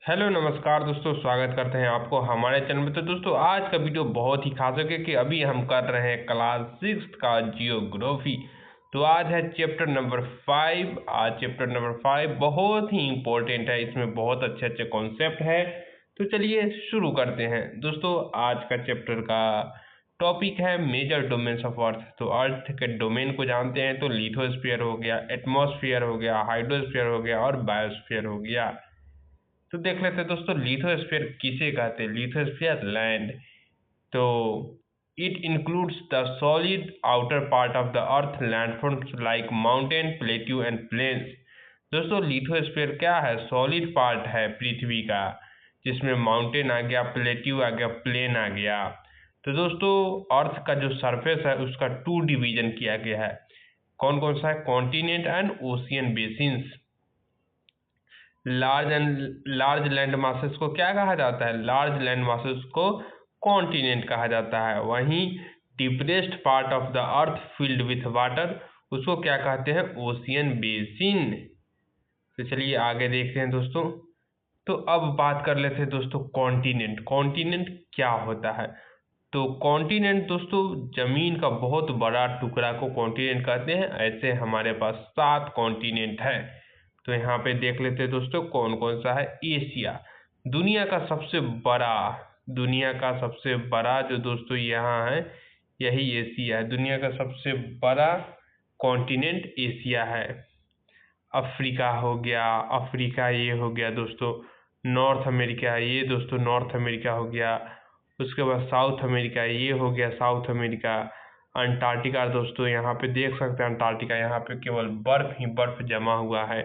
Hello नमस्कार दोस्तों, स्वागत करते हैं आपको हमारे चैनल में। तो दोस्तों आज का वीडियो बहुत ही खास है क्योंकि अभी हम कर रहे हैं क्लास 6 का जियोग्राफी। तो आज है चैप्टर नंबर 5। आज चैप्टर नंबर 5 बहुत ही इम्पोर्टेंट है, इसमें बहुत अच्छे अच्छे कॉन्सेप्ट है। तो चलिए शुरू करते हैं दोस्तों। आज का चैप्टर का टॉपिक है मेजर डोमेन्स ऑफ अर्थ। तो अर्थ के डोमेन को जानते हैं तो लिथोस्फीयर हो गया, एटमॉस्फेयर हो गया, हाइड्रोस्फीयर हो गया और बायोस्फीयर हो गया। तो देख लेते हैं दोस्तों, लिथोस्फीयर किसे कहते हैं। लिथोस्फीयर लैंड, तो it includes the solid outer part of the earth landforms like mountain, plateau and plains. दोस्तों लिथोस्फीयर क्या है? सॉलिड पार्ट है पृथ्वी का, जिसमें माउंटेन आ गया, प्लेट्यू आ गया, प्लेन आ गया। तो दोस्तों अर्थ का जो सरफेस है उसका 2 डिवीजन किया गया है। कौन कौन सा है? Continent and ocean basins. Large land masses को क्या कहा जाता है? लार्ज लैंड मासेस को कॉन्टिनेंट कहा जाता है। वहीं deepest part of the earth filled with water, उसको क्या कहते हैं? Ocean basin. तो चलिए आगे देखते हैं दोस्तों। तो अब बात कर लेते हैं दोस्तों कॉन्टिनेंट। कॉन्टिनेंट क्या होता है? तो कॉन्टिनेंट दोस्तों जमीन का बहुत बड़ा टुकड़ा को कॉन्टिनेंट कहते हैं। ऐसे हमारे पास 7 कॉन्टिनेंट है। तो यहाँ पे देख लेते हैं दोस्तों कौन कौन सा है। एशिया, दुनिया का सबसे बड़ा, दुनिया का सबसे बड़ा जो दोस्तों यहाँ है यही एशिया है। दुनिया का सबसे बड़ा कॉन्टिनेंट एशिया है। अफ्रीका हो गया, अफ्रीका ये हो गया दोस्तों। नॉर्थ अमेरिका, ये दोस्तों नॉर्थ अमेरिका हो गया। उसके बाद साउथ अमेरिका, ये हो गया साउथ अमेरिका। अंटार्कटिका दोस्तों यहाँ पे देख सकते हैं, अंटार्कटिका यहाँ पे केवल बर्फ ही बर्फ जमा हुआ है।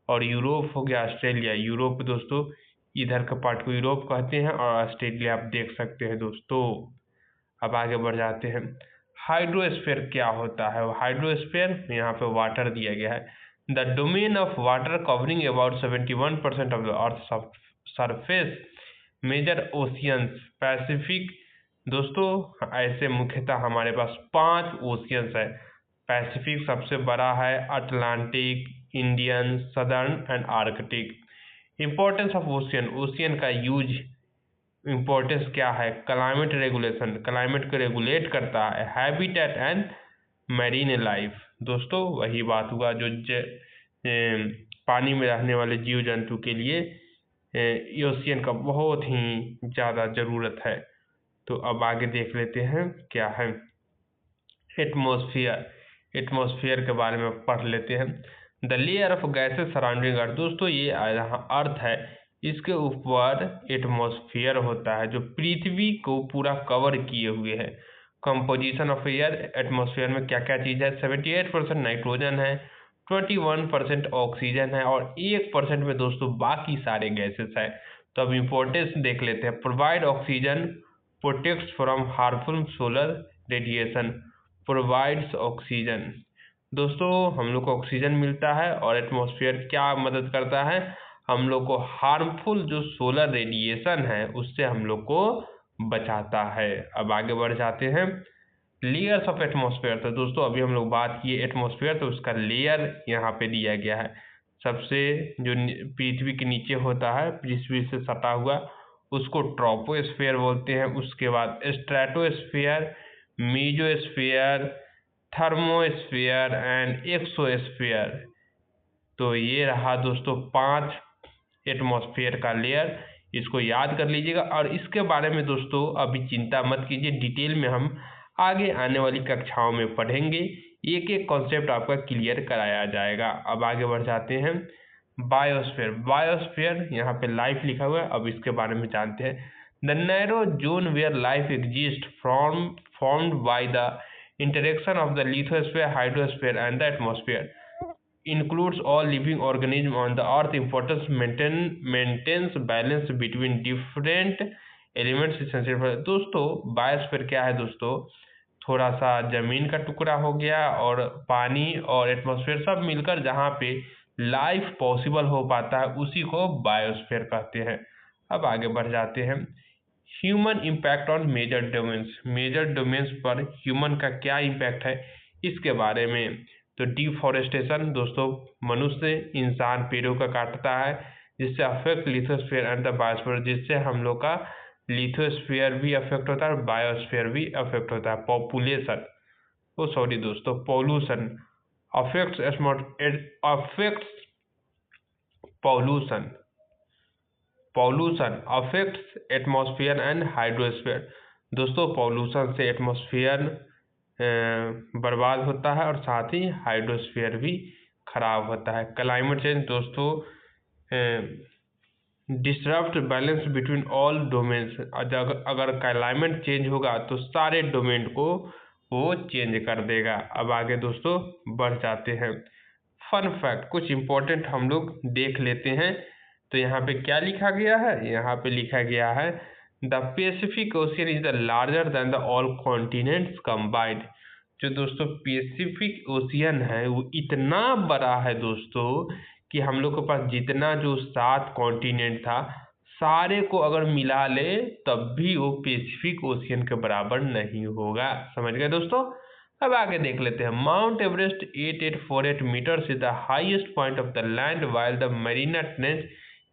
और यूरोप हो गया, ऑस्ट्रेलिया। यूरोप दोस्तों इधर के पार्ट को यूरोप कहते हैं, और ऑस्ट्रेलिया आप देख सकते हैं दोस्तों। अब आगे बढ़ जाते हैं। हाइड्रोस्फीयर क्या होता है? हाइड्रोस्फीयर यहाँ पे वाटर दिया गया है। The domain of water covering about 71% of the earth surface. Major oceans, Pacific. दोस्तों ऐसे मुख्यतः हमारे पास 5 ओशियंस है। पैसिफिक सबसे बड़ा है, Atlantic, Indian, southern and Arctic. Importance of ocean, ocean का यूज, इंपॉर्टेंस क्या है? क्लाइमेट रेगुलेशन, क्लाइमेट को रेगुलेट करता है। हैबिटेट एंड मैरीन लाइफ, दोस्तों वही बात हुआ जो पानी में रहने वाले जीव जंतु के लिए ओशियन का बहुत ही ज़्यादा ज़रूरत है। तो अब आगे देख लेते हैं क्या है। एटमॉस्फेयर, एटमॉस्फेयर के बारे में पढ़ लेते हैं। The layer of gases surrounding earth, दोस्तों ये अर्थ है, इसके ऊपर एटमॉस्फेयर होता है जो पृथ्वी को पूरा कवर किए हुए है। कंपोजिशन ऑफ एयर, एटमॉस्फेयर में क्या क्या चीज़ है? 78% नाइट्रोजन है, 21% ऑक्सीजन है और 1% में दोस्तों बाकी सारे गैसेस है। तो अब इम्पोर्टेंस देख लेते हैं। Provide oxygen, protects from harmful solar radiation. Provides oxygen, दोस्तों हम लोग को ऑक्सीजन मिलता है। और एटमॉस्फेयर क्या मदद करता है? हम लोग को हार्मफुल जो सोलर रेडिएशन है उससे हम लोग को बचाता है। अब आगे बढ़ जाते हैं। लेयर्स ऑफ एटमॉस्फेयर, तो दोस्तों अभी हम लोग बात किए एटमॉस्फेयर, तो उसका लेयर यहाँ पे दिया गया है। सबसे जो पृथ्वी के नीचे होता है, पृथ्वी से सटा हुआ, उसको ट्रोपोस्फेयर बोलते हैं। उसके बाद stratosphere, mesosphere, thermosphere and exosphere. तो ये रहा दोस्तों 5 एटमॉस्फेयर का लेयर, इसको याद कर लीजिएगा। और इसके बारे में दोस्तों अभी चिंता मत कीजिए, डिटेल में हम आगे आने वाली कक्षाओं में पढ़ेंगे, एक एक कॉन्सेप्ट आपका क्लियर कराया जाएगा। अब आगे बढ़ जाते हैं। बायोस्फीयर, बायोस्फीयर यहाँ पे लाइफ लिखा हुआ है, अब इसके बारे में जानते हैं। The narrow zone where life exist formed by the interaction of the lithosphere, hydrosphere and the atmosphere, includes all living organisms on the earth. Importance maintains balance between different elements essential for। दोस्तों biosphere क्या है दोस्तों? थोड़ा सा जमीन का टुकड़ा हो गया और पानी और एटमॉस्फेयर सब मिलकर जहाँ पे लाइफ पॉसिबल हो पाता है उसी को बायोस्फीयर कहते हैं। अब आगे बढ़ जाते हैं। Human impact on major domains, major domains पर ह्यूमन का क्या इम्पैक्ट है इसके बारे में। तो डिफॉरेस्टेशन, दोस्तों मनुष्य इंसान पेड़ों का काटता है जिससे affect lithosphere and the biosphere, जिससे हम लोग का लिथोस्फीयर भी अफेक्ट होता है और बायोस्फीयर भी अफेक्ट होता है। पॉपुलेशन सॉरी दोस्तों, pollution affects pollution affects atmosphere and hydrosphere. दोस्तों पॉल्यूशन से एटमॉस्फेयर बर्बाद होता है और साथ ही हाइड्रोस्फीयर भी खराब होता है। क्लाइमेट चेंज दोस्तों disrupt balance between all domains. अगर क्लाइमेट चेंज होगा तो सारे डोमेन को वो चेंज कर देगा। अब आगे दोस्तों बढ़ जाते हैं। फन फैक्ट कुछ इम्पोर्टेंट हम लोग देख लेते हैं। तो यहाँ पे क्या लिखा गया है, यहाँ पे लिखा गया है the Pacific ocean is the larger than the all continents combined. जो दोस्तों पैसिफिक ओशियन है वो इतना बड़ा है दोस्तों कि हम लोग के पास जितना जो 7 कॉन्टिनेंट था सारे को अगर मिला ले तब भी वो पैसिफिक ओशियन के बराबर नहीं होगा। समझ गए दोस्तों। अब आगे देख लेते हैं। Mount Everest 8848 meters is the highest point of the land while the Mariana trench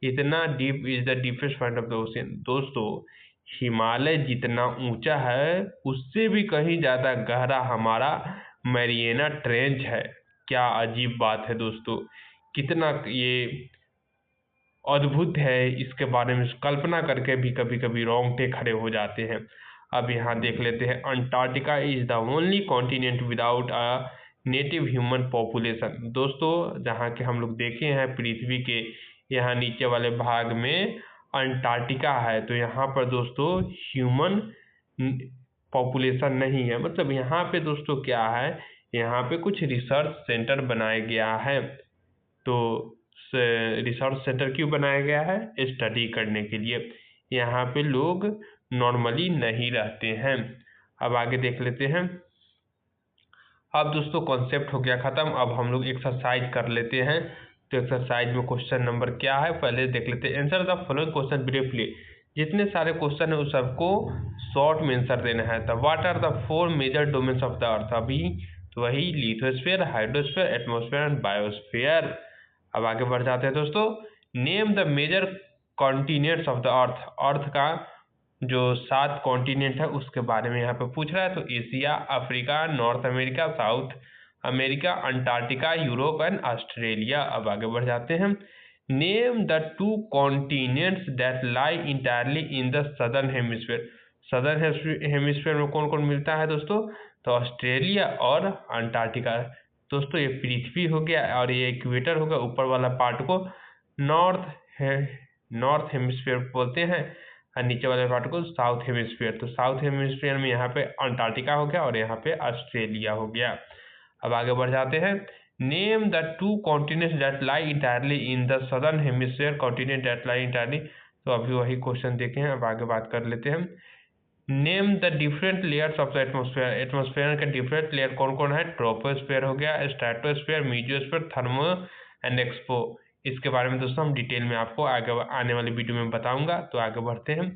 इतना deep is the deepest point of the ocean. दोस्तों हिमालय जितना ऊंचा है उससे भी कहीं ज्यादा गहरा हमारा मैरियाना ट्रेंच है। क्या अजीब बात है दोस्तों, कितना ये अद्भुत है, इसके बारे में कल्पना करके भी कभी कभी रोंगटे खड़े हो जाते हैं। अब यहाँ देख लेते हैं। Antarctica is the only continent without a native human population. दोस्तों जहाँ के हम लोग देखे हैं पृथ्वी के यहाँ नीचे वाले भाग में अंटार्कटिका है, तो यहाँ पर दोस्तों ह्यूमन पॉपुलेशन नहीं है। मतलब यहाँ पे दोस्तों क्या है, यहाँ पे कुछ रिसर्च सेंटर बनाया गया है। तो रिसर्च सेंटर क्यों बनाया गया है, स्टडी करने के लिए। यहाँ पे लोग नॉर्मली नहीं रहते हैं। अब आगे देख लेते हैं। अब दोस्तों कॉन्सेप्ट हो गया खत्म। अब हम लोग एक्सरसाइज कर लेते हैं। तो एक्सरसाइज में क्वेश्चन नंबर क्या है पहले देख लेते हैं। Answer the following question briefly. जितने सारे क्वेश्चन है उस सबको शॉर्ट में आंसर देना है। तो what are the 4 major domains of the earth. अभी तो वही lithosphere, hydrosphere, atmosphere and biosphere. अब आगे बढ़ जाते हैं दोस्तों। Name the major continents of the earth. Earth का जो 7 कॉन्टिनेंट है उसके बारे में यहाँ पे पूछ रहा है। तो Asia, Africa, north America, south America, Antarctica, Europe and Australia. अब आगे बढ़ जाते हैं। Name the 2 continents that lie entirely in the southern hemisphere. Southern hemisphere में कौन कौन मिलता है दोस्तों, तो ऑस्ट्रेलिया और अंटार्कटिका। दोस्तों ये पृथ्वी हो गया और ये इक्वेटर हो गया, ऊपर वाला पार्ट को नॉर्थ हेमिस्फीयर बोलते हैं और नीचे वाले पार्ट को साउथ हेमिस्फीयर। तो साउथ हेमिस्फीयर में यहाँ पे अंटार्कटिका हो गया और यहाँ पे ऑस्ट्रेलिया हो गया। अब आगे बढ़ जाते हैं। Name the 2 continents that lie entirely in the southern hemisphere. Continent that lie entirely, तो अभी वही क्वेश्चन देखे हैं। अब आगे बात कर लेते हैं। Name the different layers of the atmosphere. Atmosphere के डिफरेंट लेयर कौन कौन है, ट्रोपोस्फेयर हो गया, स्ट्रेटोस्फेयर, मीजियोस्फेयर, थर्मो एंड एक्सपो। इसके बारे में दोस्तों हम डिटेल में आपको आगे आने वाली वीडियो में बताऊंगा। तो आगे बढ़ते हैं।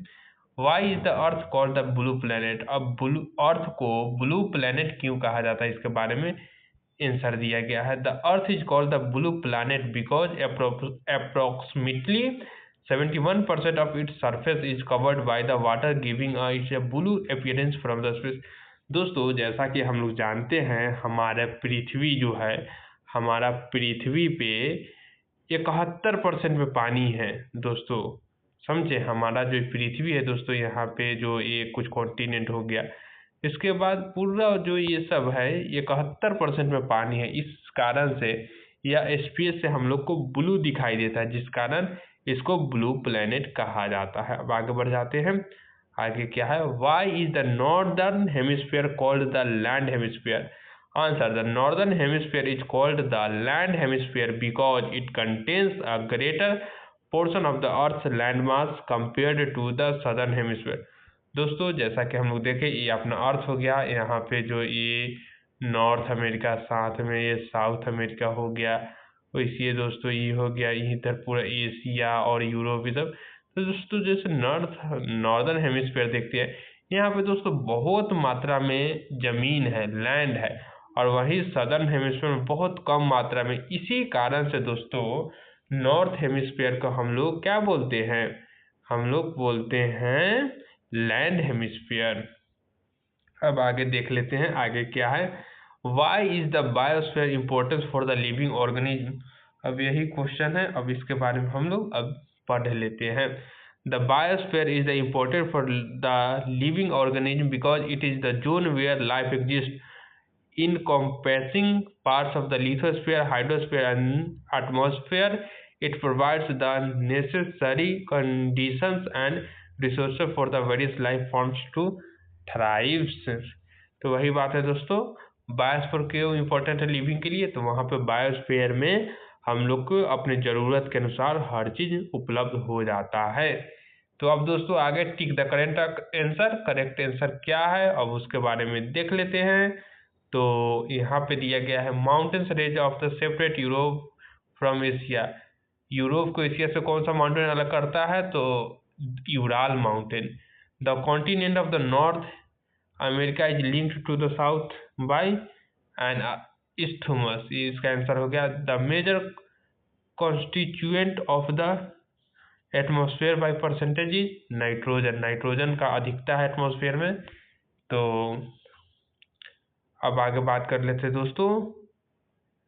Why is the earth called the blue planet. अब अर्थ को ब्लू प्लैनेट क्यों कहा जाता है, इसके बारे में आंसर दिया गया है। The earth is called the blue planet because approximately 71% of its surface is covered by the water giving it a blue appearance from the space। दोस्तों जैसा कि हम लोग जानते हैं हमारा पृथ्वी जो है, हमारा पृथ्वी पे 71% में पानी है दोस्तों। समझे, हमारा जो पृथ्वी है दोस्तों, यहाँ पे जो ये कुछ कॉन्टिनेंट हो गया, इसके बाद पूरा जो ये सब है 71% में पानी है। इस कारण से या स्पेस से हम लोग को ब्लू दिखाई देता है, जिस कारण इसको ब्लू प्लैनेट कहा जाता है। अब आगे बढ़ जाते हैं। आगे क्या है, why is the northern hemisphere called the land hemisphere. Answer, the northern hemisphere is called the land hemisphere because it contains a greater portion of the earth land mass compared to the southern hemisphere. दोस्तों जैसा कि हम लोग देखें, ये अपना अर्थ हो गया, यहाँ पे जो ये नॉर्थ अमेरिका, साथ में ये साउथ अमेरिका हो गया, तो इसलिए दोस्तों ये हो गया, इधर पूरा एशिया और यूरोप इधर। तो दोस्तों जैसे नॉर्दर्न हेमिस्फीयर देखते हैं, यहाँ पे दोस्तों बहुत मात्रा में जमीन है, लैंड है, और वहीं सदर्न हेमिस्फीयर में बहुत कम मात्रा में। इसी कारण से दोस्तों नॉर्थ हेमिस्फीयर को हम लोग क्या बोलते हैं? हम लोग बोलते हैं लैंड हेमिस्फीयर। अब आगे देख लेते हैं आगे क्या है। Why is the biosphere importance for the living organism? अब यही क्वेश्चन है, अब इसके बारे में हम लोग अब पढ़ लेते हैं। The biosphere is the important for the living organism because it is the zone where life exist, encompassing parts of the lithosphere, hydrosphere, and atmosphere. It provides the necessary conditions and resources for the various life forms to thrive. तो वही बात है दोस्तों, biosphere क्यों important है living के लिए? तो वहाँ पे बायोस्फीयर में हम लोग को अपनी ज़रूरत के अनुसार हर चीज़ उपलब्ध हो जाता है। तो अब दोस्तों आगे tick the correct answer, correct answer क्या है अब उसके बारे में देख लेते हैं। तो यहाँ पे दिया गया है mountains range of the separate Europe from Asia. Europe को एशिया से कौन सा माउंटेन अलग करता है? तो Ural mountain. The continent of the North America is linked to the south by an isthmus, इसका आंसर हो गया। The major constituent of the atmosphere by percentage is nitrogen. Nitrogen का अधिकता है एटमॉस्फेयर में। तो अब आगे बात कर लेते हैं दोस्तों।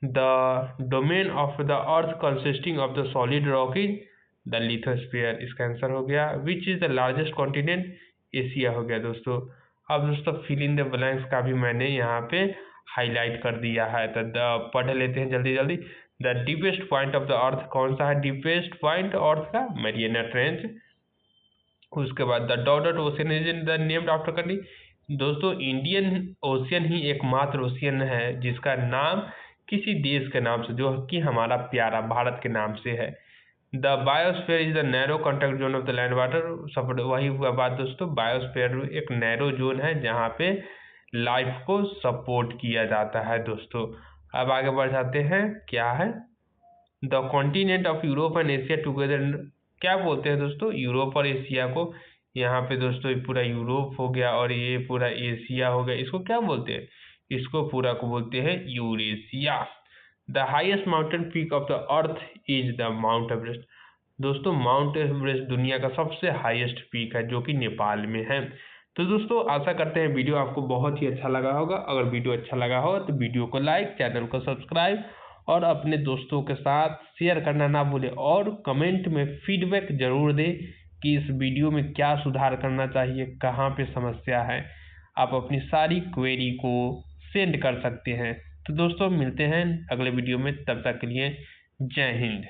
The domain of the earth consisting of the solid rock is the lithosphere, इसका आंसर हो गया। Which is the largest continent? Asia हो गया दोस्तों। अब दोस्तों फिल इन द ब्लैंक्स का भी मैंने यहाँ पे हाईलाइट कर दिया है, तो पढ़ लेते हैं जल्दी जल्दी। The deepest point of the अर्थ कौन सा है? डीपेस्ट पॉइंट अर्थ का मैरियाना ट्रेंच। उसके बाद the dotted ocean is in the named after country. दोस्तों इंडियन ओशियन ही एकमात्र ओशियन है जिसका नाम किसी देश के नाम से, जो कि हमारा प्यारा भारत के नाम से है। The biosphere is the narrow contact zone of the land water support. वही हुआ बात दोस्तों, बायोस्फीयर एक नैरो जोन है जहाँ पे लाइफ को सपोर्ट किया जाता है दोस्तों। अब आगे बढ़ जाते हैं, क्या है? The continent of Europe and Asia together, क्या बोलते हैं दोस्तों? यूरोप और एशिया को, यहाँ पे दोस्तों पूरा यूरोप हो गया और ये पूरा एशिया हो गया, इसको क्या बोलते हैं? इसको पूरा को बोलते हैं Eurasia. The highest mountain peak of the earth is the mount Everest. दोस्तों माउंट एवरेस्ट दुनिया का सबसे हाईएस्ट पीक है जो कि नेपाल में है। तो दोस्तों आशा करते हैं वीडियो आपको बहुत ही अच्छा लगा होगा। अगर वीडियो अच्छा लगा हो तो वीडियो को लाइक, चैनल को सब्सक्राइब और अपने दोस्तों के साथ शेयर करना ना भूलें। और कमेंट में फीडबैक जरूर दें कि इस वीडियो में क्या सुधार करना चाहिए, कहाँ पे समस्या है। आप अपनी सारी क्वेरी को सेंड कर सकते हैं। तो दोस्तों मिलते हैं अगले वीडियो में, तब तक के लिए जय हिंद।